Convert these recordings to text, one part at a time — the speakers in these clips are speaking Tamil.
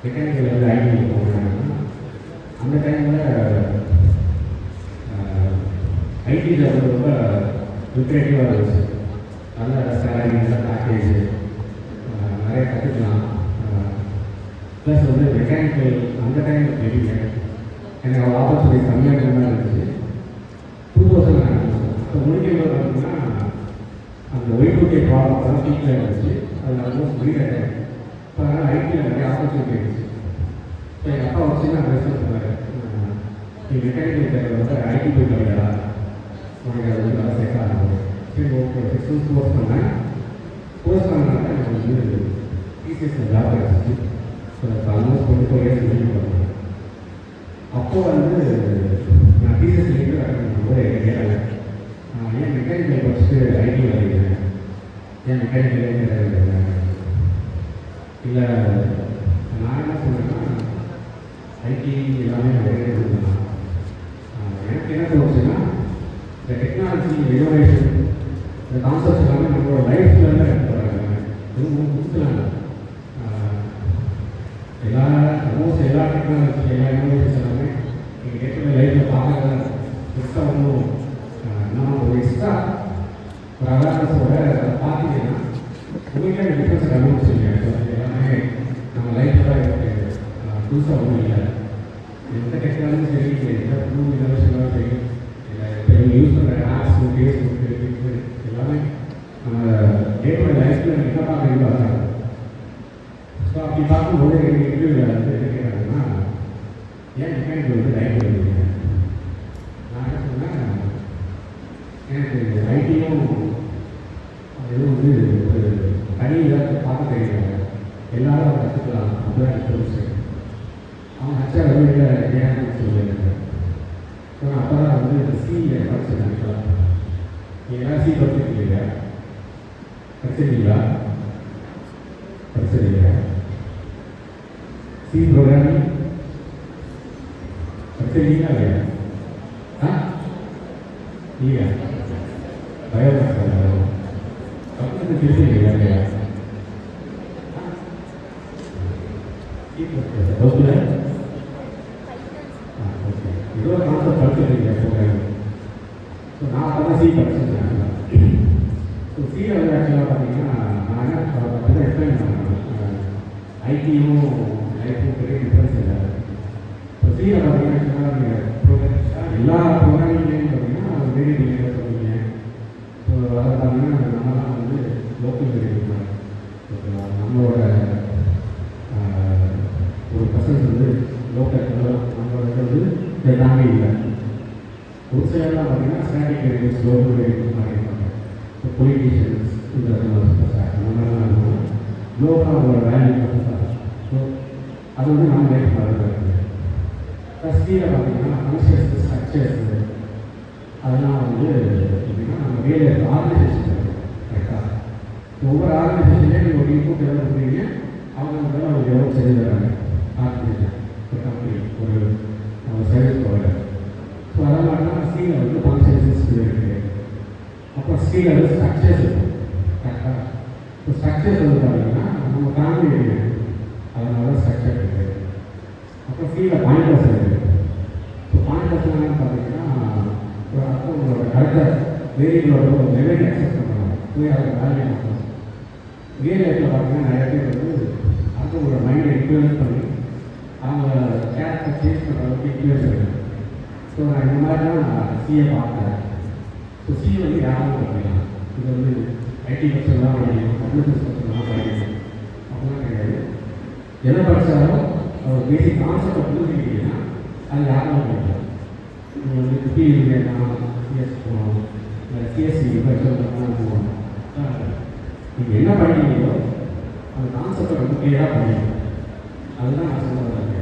மெக்கானிக்கல் வந்து ஐடி போனாங்கன்னா அந்த டைமில் ஐடியில் வந்து ரொம்ப லுக்ரேட்டிவாக இருந்துச்சு. நல்ல சேலரி, நல்ல பேக்கேஜ், நிறைய கற்றுக்கலாம். ப்ளஸ் வந்து மெக்கானிக்கல் அந்த டைமில் தெரியல எனக்கு அவ்வளோ ஆப்பர்ச்சுனிட்டி கம்மியாக தான் இருந்துச்சு. 2000 இப்போ முடிக்கும்போது பார்த்தீங்கன்னா அந்த Y2K ப்ராப்ளம் தான் பீக்கில் இருந்துச்சு. அதில் வந்து முடிக்கிறேன். இப்போ அதனால் ஐடியில் நிறைய ஆப்பர்ச்சுனிட்டி இருந்துச்சு. இப்போ எங்கள் அப்பா வச்சு நான் பேசுகிறேன் சொன்னார், நீ மெக்கானிக்கல் தேவை வந்து ஐடி போய் கிடையா, உனக்கு அது வந்து நல்லா செட் ஆகும். சரி ஓகே 6 months கோர்ஸ் பண்ணேன். கோர்ஸ் பண்ணனால எனக்கு வந்து டிசிஎஸில் ஜாப் கிடச்சிச்சு. ஸோ ஆல்மோஸ்ட் 24 years முடிவு பண்ணேன். அப்போது வந்து நான் டிசிஎஸ்லேருந்து போது எனக்கு கேட்டாங்க, ஏன் மெக்கானிக்கல் படிச்சுட்டு ஐடி வரீங்க, ஏன் மெக்கானிக்கல் இல்லை. நான் என்ன சொன்னேன்னா ஐடி எல்லாமே நிறைய இருந்தேன். எனக்கு என்ன தோணுச்சுன்னா இந்த டெக்னாலஜி இனோவேஷன் இந்த கான்செப்ட் எல்லாமே நம்மளோட லைஃப்பில் தான் எடுத்து வராங்க. எதுவும் புதுசுலாங்க ஆல்மோஸ்ட் எல்லா டெக்னாலஜி எல்லா இனோவேஷன்ஸ் எல்லாமே நீங்கள் கேட்குற லைஃப்பில் பார்க்கலாம். எக்ஸ்ட்ரா ஒன்றும் நம்ம ஒரு எக்ஸ்ட்ரா ஒரு அவேர்னஸோட பார்த்தீங்கன்னா உங்களுக்கே டிஃப்ரென்ஸை கண்டுபிடிச்சிருக்கேன். எல்லாமே நம்ம லைஃப்பில் தான் இருக்குது, புதுசாக ஒன்றும் இல்லை. எந்த டெக்னாலஜி சரி, எந்த புது இனோவேஷனாலும் சரி, இல்லை இப்போ யூஸ் பண்ணுற ஆப்ஸ், ஃபேஸ்புக்கு, ட்விட்டர் எல்லாமே நம்ம டே டு டே லைஃப்பில் என்ன பார்க்குறீங்களோ அதான். ஸோ அப்படி பார்க்கும்போது எங்கள் இன்டர்வியூவில் வந்து என்ன கேட்குறாங்கன்னா, ஏன் மெக்கானிக்கல் வந்து லைஃப் எழுதுறீங்க? நான் என்ன சொன்னேன், எனக்கு ஐடியும் எதுவும் வந்து ஒரு தனி இதாக பார்க்க தெரியல, எல்லாரும் அதை கற்றுக்கலாம். அப்படிதான் எனக்கு தெரிஞ்சு அவங்க ஹச்ஆர் வந்து ஏன்னு சொல்லியிருக்காங்க. ஸோ நான் அப்போ தான் வந்து சிஏ படிச்சேன். ஆக்சுவலாக நீங்கள் சி படிச்சிருக்கீங்க, படிச்சிருக்கீங்களா? படிச்சிருக்கீங்க சி ப்ரோக்ராமிங் படிச்சிருக்கீங்களா இல்லையா? இல்லையா? பயோமேக்ஸ் பக்கத்து தெரிஞ்சுருக்கீங்களா இல்லையா? ஓகே, இதோ கான்செப்ட் படிச்சிருக்கீங்க ப்ரோக்ராமிங். ஸோ நான் அப்போ தான் சி படிச்சிருக்கேன். ஸோ சியில் வந்து ஆக்சுவலாக பார்த்தீங்கன்னா நான் என்ன அப்படி தான் எக்ஸ்பிளைன் பண்ணேன், ஐடியும் லைஃப்பும் பெரிய டிஃப்ரென்ஸ் இல்லை. ஸோ சியில் பார்த்தீங்கன்னா ஆக்சுவலாக நீங்கள் எல்லா ப்ரோக்ராமிங்லேயும் பார்த்தீங்கன்னா பெரிய டிஃப்ரென்ஸ் சொல்லுவீங்க. ஸோ அதை பார்த்தீங்கன்னா நம்மலாம் வந்து லோக்கல் வேரியபிள் ஓகேவா, நம்மளோட ஒரு பர்சன்ஸ் வந்து லோக்கல் நம்மளோட வந்து எல்லாமே இல்லை. ஒரு சிலர்லாம் பார்த்தீங்கன்னா ஸ்டாட்டிக் வேரியபிள்ஸ், லோக்கல் வேரியபிள்ஸ் மாதிரி இருப்பாங்க. ஸோ பொலிட்டிஷியன்ஸ் இந்த அந்த மாதிரிலாம் இருக்கும். லோக்கல் அவங்களோட வேல்யூ தான். ஸோ அது வந்து நம்ம லைஃப் வளர்ந்து ஃபஸ்ட்டில் பார்த்தீங்கன்னா ஃபங்க்ஷன்ஸ், ஸ்ட்ரக்சர்ஸ் அதெல்லாம் வந்து எப்படின்னா நம்ம வேலை ஆர்கனைசேஷன் இருக்கும் கரெக்டாக. ஒவ்வொரு ஆர்கனைசேஷன்லேயும் நீங்கள் ஒரு இன்புட் எவ்வளோ கொடுக்குறீங்க, அவங்க அவங்களுக்கு எவ்வளோ செய்து தராங்க. ஆர்கனைசேஷன் ஒரு கம்பெனி, ஒரு சர்வீஸ் ப்ரொவைடர். ஸோ அதெல்லாம் தான் ஸ்டீலில் வந்து ஃபங்க்ஷன்ஸ் இருக்குது. அப்புறம் ஸ்டீலில் வந்து ஸ்ட்ரக்சர்ஸ் இருக்கும் கரெக்டாக. ஸோ ஸ்ட்ரக்சர்ஸ் வந்து பார்த்தீங்கன்னா நம்ம ஃபேமிலி இருக்குது, அதனால ஸ்ட்ரக்சர் இருக்குது. அப்புறம் ஸ்டீலில் பாயிண்டர்ஸ் இருக்குது. ஸோ பாயிண்டர்ஸ்லாம் பார்த்தீங்கன்னா ஒரு அப்போ உங்களோட அடுத்த வேரியபிளோட ஒரு மெமரி அக்சஸ் பண்ணுவாங்க, போய் அதை வேல்யூ பண்ணணும். ரியல் லைஃப்பில் பார்த்தீங்கன்னா நிறைய பேர் வந்து அடுத்தவங்களோட மைண்டை இன்ஃப்ளூயன்ஸ் பண்ணி அவங்க கேரக்டர் சேஞ்ச் பண்ணுற அளவுக்கு இன்ஃப்ளூயன்ஸ் இருக்குது. ஸோ நான் இந்த மாதிரி தான் நான் சிஏ பார்த்தேன். ஸோ சிஏ வந்து யாரும் படிக்கலாம், இது வந்து ஐடி பர்சன் தான் படிக்கணும், கம்ப்யூட்டர்ஸ் பர்சன் தான் படிக்கணும் அப்படிலாம் கிடையாது. எதை படித்தாலும் ஒரு பேசிக் கான்செப்டை புரிஞ்சுக்கிட்டீங்கன்னா அது யாரும் படிக்கலாம். நீங்கள் வந்து பிஇ வேணாம், சிஎஸ் போகணும், இல்லை சிஎஸ்சி படிச்சவங்க போகணும். நீங்கள் என்ன படிக்கிறீங்களோ அந்த கான்செப்டை வந்து கிளியராக படிக்கணும். அதுதான் நான் சொல்ல வரேன்.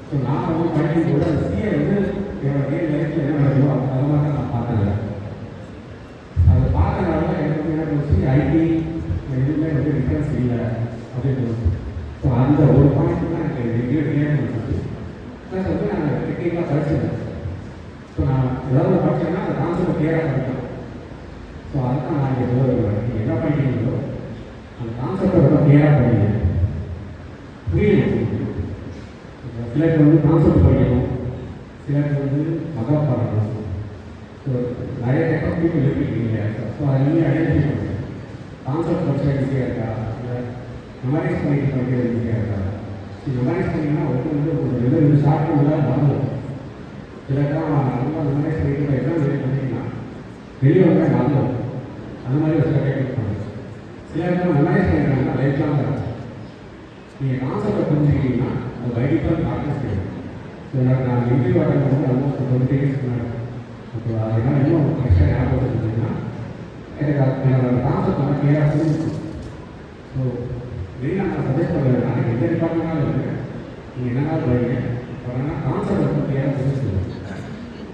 ஸோ நான் வந்து படிக்கும்போது அந்த சிஏ வந்து என்னோட ரியல் லைஃப்பில் என்ன நடக்குதோ அதை மாதிரி நான் பார்த்தேன். அதை பார்த்தனால தான் எனக்கு என்ன போச்சு, ஐடி எதுவுமே வந்து டிஃப்ரென்ஸ் இல்லை அப்படின்னு தோணுச்சு. ஸோ அந்த ஒரு பாயிண்ட் தான் எனக்கு எங்கேயோ கிளியர் பண்ணிச்சு. ப்ளஸ் வந்து நான் டெக்னிக்கலாக படிச்சிருக்கேன். ஸோ நான் ஏதாவது படித்தேன்னா அந்த கான்செப்ட் கிளியராக படிக்கலாம். ஸோ அதுதான் நான் இங்கே சொல்ல வருவேன். நீங்கள் என்ன படிக்கிறீங்களோ அந்த கான்செப்டை ரொம்ப கிளியராக படிங்க, புரியணும். சிலருக்கு வந்து கான்செப்ட் படிக்கணும், சிலருக்கு வந்து மகா பாடணும். ஸோ நிறைய டைப் ஆஃப் பீப்புள் இருக்கீங்க. ஸோ அது வந்து ஐடென்டிஃபை பண்ணுங்க. கான்செப்ட் படிச்சா ஈஸியாக இருக்கா, இல்லை மெமரைஸ் பண்ணிட்டு படிக்கிறது ஈஸியாக இருக்கா? மெமரைஸ் பண்ணிங்கன்னா ஒரு ரெண்டு ஷார்ட் தான் மறந்துடும். சிலருக்காக ரொம்ப மெமரைஸ் பண்ணிட்டு எக்ஸாம் வெளியே பண்ணிங்கன்னா வெளியே வந்து மறந்துடும். அந்த மாதிரி ஒரு சில டைப் இருப்பாங்க. சிலருக்கு மெமரைஸ் பண்ணிக்கிறாங்கன்னா லைஃப் லாங் இருக்கும். நீங்கள் கான்செப்டை புரிஞ்சுக்கிட்டீங்கன்னா அது வைடிப்பாக ப்ராக்டிஸ் செய்யணும். ஸோ நான் இன்டர்வியூ அட்டன் வந்து ஆல்மோஸ்ட் 20 இயர்ஸ் முன்னாடி. ஸோ அதெல்லாம் இன்னும் எக்ஸ்ட்ரா ஞாபகம் வச்சுருந்தீங்கன்னா எனக்கு என்னோட கான்செப்ட் வந்து கிளியராக புரிஞ்சிச்சு. ஸோ மெயினாக நான் சஜஸ்ட் பண்ணுவேன், நாளைக்கு எந்த டிபார்ட்மெண்ட்டாலும் இருக்குது, நீங்கள் என்னென்னா போகிறீங்க ஆனால் கான்செப்ட் வந்து கிளியராக புரிஞ்சுக்கணும்.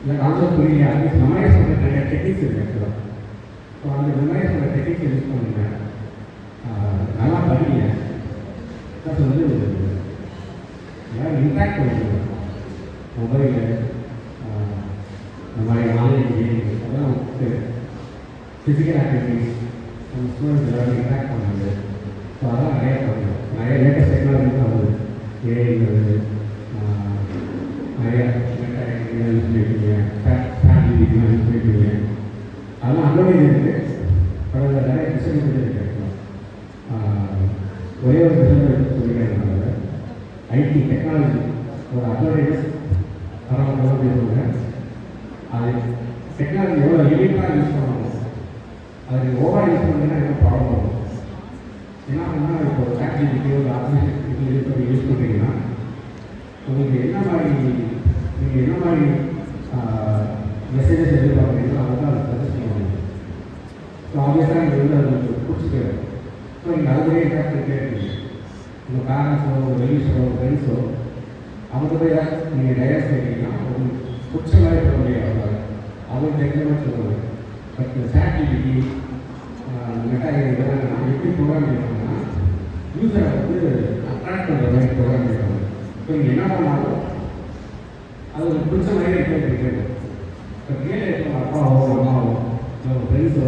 இல்லை கான்செப்ட் புரியல, அட்லீஸ்ட் மெமரைஸ் பண்ணுற நிறைய டெக்னிக்ஸ் இருக்குது ஆக்சுவலாக. ஸோ அந்த மெமரைஸ் பண்ணுற டெக்னிக்ஸ் யூஸ் பண்ணுங்க, நல்லா படிங்க. ப்ளஸ் வந்து எல்லாம் இம்பேக்ட் பண்ணிக்கணும். மொபைலு இந்த மாதிரி ஆன்லைன் கேமிங் அதெல்லாம் வந்து ஃபிசிக்கல் ஆக்டிவிட்டிஸ் நம்ம ஸ்டூடெண்ட்ஸ் எல்லாரும் இம்பேக்ட் பண்ணுது. ஸோ அதெல்லாம் நிறையா பண்ணணும். நிறைய லேட்டஸ்ட் டெக்னாலஜி தான் வருது. ஏஐங்கிறது நிறையா யூஸ் பண்ணியிருக்கீங்க, ஃபேமிலிலாம் யூஸ் பண்ணியிருக்கீங்க. அதெல்லாம் அட்வான்டேஜ் இருக்குது, பட் அதில் நிறைய டிஸ்அட்வான்டேஜ் இருக்குது. ஒரே ஒரு டிஸ்அட்வான்டேஜ் சொல்லிக்கிறதுனால ஐடி டெக்னாலஜி ஒரு அட்வான்டேஜஸ் பரவாயில்ல பேசுவாங்க. அது டெக்னாலஜி எவ்வளோ லிமிட்டாக யூஸ் பண்ணணும், அது ஓவராக யூஸ் பண்ணிங்கன்னா என்ன ப்ராப்ளம் வரும். என்ன பண்ணால் இப்போ சாட்ஜிபிடியோ இல்லை ஆர்டிஃபிஷியல் யூஸ் பண்ணுறீங்கன்னா உங்களுக்கு என்ன மாதிரி நீங்கள் என்ன மாதிரி மெசேஜஸ் எதிர்பார்க்குறீங்களோ அதை தான் அதை சஜஸ்ட் பண்ண முடியும். ஸோ ஆப்வியஸாக நீங்கள் வந்து அது பிடிச்சிக்க. ஸோ நீங்கள் அதுலேயே இன்ட்ராக்ட் பண்ணிட்டே இருக்கீங்க. உங்கள் பேரண்ட்ஸோ உங்கள் வெல்விஷரோ ஃப்ரெண்ட்ஸோ அவங்க போய் நீங்கள் டைரக்ட் பண்ணிட்டீங்கன்னா உங்களுக்கு பிடிச்ச மாதிரி சொல்ல முடியாது. அவங்க தெரிஞ்ச மாதிரி சொல்லுவாங்க. பட் சாட்ஜிபிடி இதெல்லாம் நான் எப்படி ப்ரோக்ராம் பண்ணியிருக்கோம்னா யூஸரை வந்து அட்ராக்ட் பண்ணுற மாதிரி ப்ரோக்ராம் பண்ணியிருக்காங்க. ஸோ நீங்கள் என்ன பண்ணாலும் அது ஒரு பிடிச்ச மாதிரி கேட்குறது. இப்போ ரியல் லைஃப்பில் அப்பாவோ அம்மாவோ இல்லை உங்கள் ஃப்ரெண்ட்ஸோ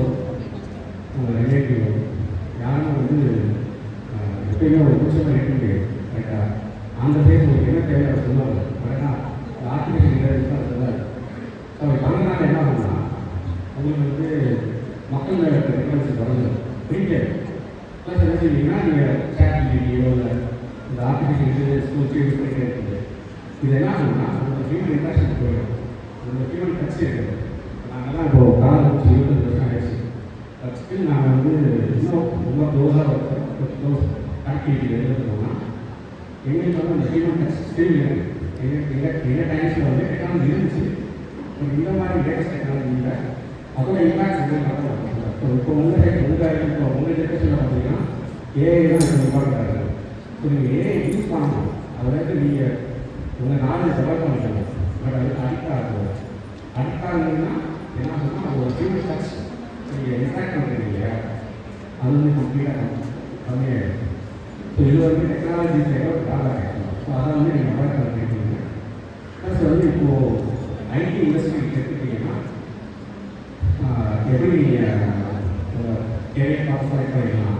உங்கள் ரிலேட்டிவோ யாரும் வந்து எப்பயுமே ஒரு பிடிச்ச மாதிரி இருக்க முடியாது. கரெக்டாக அந்த பேர் உங்களுக்கு என்ன தேவை அதை சொல்லுவாங்க. கரெக்டாக ஆர்டிஃபிஷியல் இன்டெலிஜென்ஸ் தான் சொல்லாது. ஸோ அப்படி பண்ணனால என்ன பண்ணலாம், உங்களுக்கு வந்து மக்கள் மேலே இருக்க ரெஃபரன்ஸ் வரது பிடிக்காது. ப்ளஸ் என்ன செய்வீங்கன்னா நீங்கள் சாட்ஜிபிடியோ இல்லை இந்த ஆர்டிஃபிஷியல் இன்டெலிஜென்ஸ் டூல்ஸ் யூஸ் பண்ணிட்டே இருக்கீங்க. இது என்ன ஆகுதுன்னா உங்கள் ஹியூமன் இன்ட்ராக்ஷன் போயிடும், உங்கள் ஹியூமன் டச் இருக்குது. நாங்கள்லாம் இப்போது காலம் 20 வருஷம் ஆயிடுச்சு. பட் ஸ்டில் நாங்கள் வந்து இன்னும் ரொம்ப க்ளோஸாக க்ளோஸ் ஆக்டிவிட்டி எடுத்துட்டோம்னா எங்களுக்கு வந்து அந்த ஹியூமன் டச் ஸ்டில் இருக்குது. எங்கள் டைம்ஸில் வந்து டெக்னாலஜி இருந்துச்சு. இந்த மாதிரி லேட்டஸ்ட் டெக்னாலஜியில் அதோட இம்பாக்ட்ஸ் வந்து ஸோ இப்போ உங்கள் ஜென்ரேஷனில் பார்த்தீங்கன்னா ஏஐ தான் இப்போ இம்பார்ட்டன்ட் ஆகுது. ஸோ நீங்கள் ஏஐ யூஸ் பண்ணணும், அதில் நீங்கள் உங்கள் நாலேஜ் டெவலப் பண்ணிக்கணும். பட் அது அடிக்ட் ஆகுது. அடிக்ட் ஆகுதுன்னா என்ன சொன்னால் அது ஒரு ஹியூமன் டச் நீங்கள் இன்ட்ராக்ட் பண்ணுறீங்க இல்லையா, அது வந்து கம்ப்ளீட்டாக கம்மியாகிடும். ஸோ இது வந்து டெக்னாலஜி சைடாக ஆகும். ஸோ அதை வந்து நீங்கள் அவாய்ட் பண்ணிக்கிறீங்க. ப்ளஸ் வந்து இப்போது ஐடி இண்டஸ்ட்ரி எடுத்துக்கிட்டிங்கன்னா எப்படி நீங்கள் கேரியர் பாஸ் பண்ணிக்கலாம்,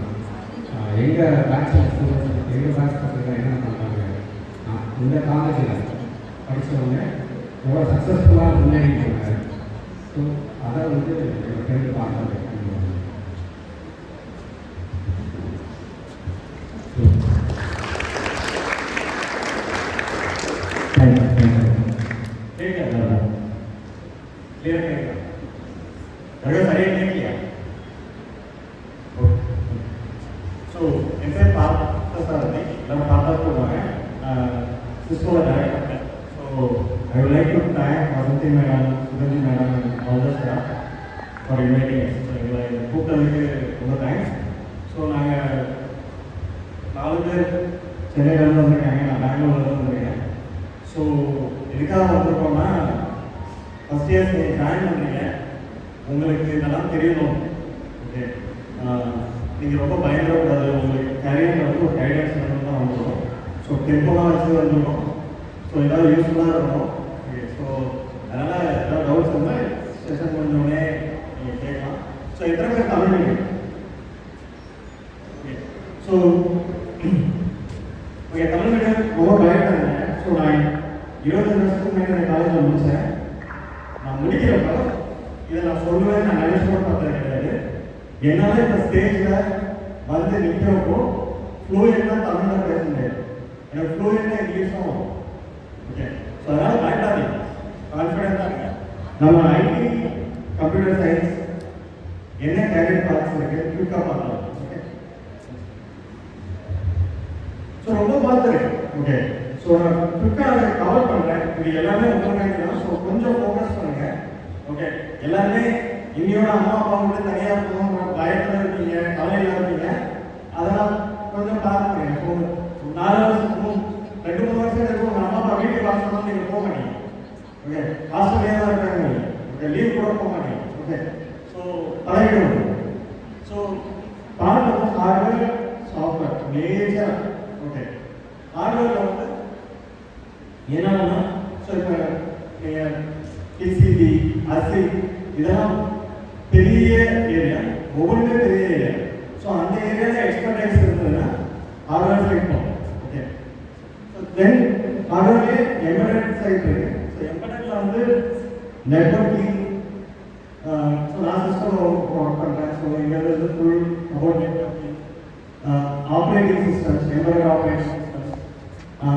எங்கள் பேட்சில் ஸ்டூடெண்ட்ஸ் எங்கள் பேட்ச் பசங்க என்ன பண்ணுறாங்க, இந்த காலேஜில் படித்தவங்க எவ்வளோ சக்ஸஸ்ஃபுல்லாக முன்னேறிட்டாங்க. ஸோ அதை வந்து எங்கள் ஃப்ரெண்டு பார்க்குறாங்க. I would like to thank Vasanthi Madam, Sudhanji Madam and all the staff for inviting us. எங்களை கூப்பிட்டதுக்கு ரொம்ப தேங்க்ஸ். ஸோ நாங்கள் 4 பேர் சென்னையிலேருந்து வந்திருக்காங்க, நான் பெங்களூர்லேருந்து வந்திருக்கேன். ஸோ எதுக்காக வந்திருக்கோம்னா ஃபஸ்ட் இயர்ஸ் நீங்கள் ஜாயின் பண்ணுறீங்க, உங்களுக்கு இதெல்லாம் தெரியணும். ஓகே, நீங்கள் ரொம்ப பயந்துடக்கூடாது. உங்களுக்கு கரியரில் வந்து ஒரு கைடன்ஸ் பண்ணணும் தான் வந்துடும். ஸோ டெம்போலாம் வச்சு வந்துடும். ஸோ ஏதாவது யூஸ்ஃபுல்லாக இருக்கணும். ஓகே, ஸோ அதனால் ஏதாவது டவுட்ஸ் வந்து செஷன் முடிஞ்சோடனே நீங்கள் கேட்கலாம். ஸோ எத்தனை பேர் Tamil medium? Okay, so okay, Tamil medium ரொம்ப பயப்படுறாங்க. ஸோ ஸோ நான் 25 வருஷத்துக்கு மேலே நான் காலேஜில் முடித்தேன். நான் முடிக்கிறப்ப இதை நான் சொல்லுவேன், நான் நினைச்சு கூட பார்த்தது கிடையாது. என்னால் இப்போ ஸ்டேஜில் வந்து நிற்கிறப்போ ஃப்ளூயண்டாக தமிழில் பேச முடியாது, எனக்கு ஃப்ளூயண்டாக இங்கிலீஷும் வரும். ஓகே, ஸோ அதனால் பயப்படாதீங்க, கான்ஃபிடென்ட்டாக இருங்க. நம்ம ஐடி கம்ப்யூட்டர் சயின்ஸ் என்ன கேரியர் பார்ட்ஸ் இருக்குது குயிக்காக பார்க்கலாம். ஓகே, ஸோ ரொம்ப பார்த்துருக்கு. ஓகே, ஸோ நான் குயிக்காக அதை கவர் பண்ணுறேன். இது எல்லாமே உங்களுக்கு தான். ஸோ கொஞ்சம் ஃபோக்கஸ் பண்ணுங்க. ஓகே, எல்லாருமே இன்னையோட அம்மா அப்பா வந்து தனியாக போகணும் பயத்தில் இருப்பீங்க, கவலையில் இருப்பீங்க. அதெல்லாம் கொஞ்சம் பார்த்துங்க. ஸோ 4 வருஷம் 2-3 வருஷம் இருக்கும் உங்கள் அம்மா அப்பா வீட்டுக்கு வாசல் நீங்கள் போக மாட்டீங்க. ஓகே, ஹாஸ்டல்லே தான் இருக்காங்க. ஓகே, லீவ் கூட போக மாட்டீங்க. ஓகே, ஸோ பழகிடும். ஸோ பார்க்கணும் ஹார்ட்வேர் சாஃப்ட்வேர் மேஜர். ஓகே, ஹார்ட்வேரில் வந்து என்னன்னா ஸோ இப்போ நீங்கள் டிசிபி அசி இதெல்லாம் பெரிய ஏரியா, ஒவ்வொன்றுமே பெரிய ஏரியா. ஸோ அந்த ஏரியாவில் எக்ஸ்பர்டைஸ் இருந்ததுன்னா ஹார்ட்வேர் சைட் போகும். ஓகே, ஸோ தென் ஹார்ட்வேர்லேயே எம்பெடட் சைட் இருக்கு. ஸோ எம்பெடட்ல வந்து நெட்வொர்க்கிங், ஸோ நான் சிஸ்டம் ஒர்க் பண்ணுறேன். ஸோ இங்கே வந்து full about networking, operating systems, embedded operation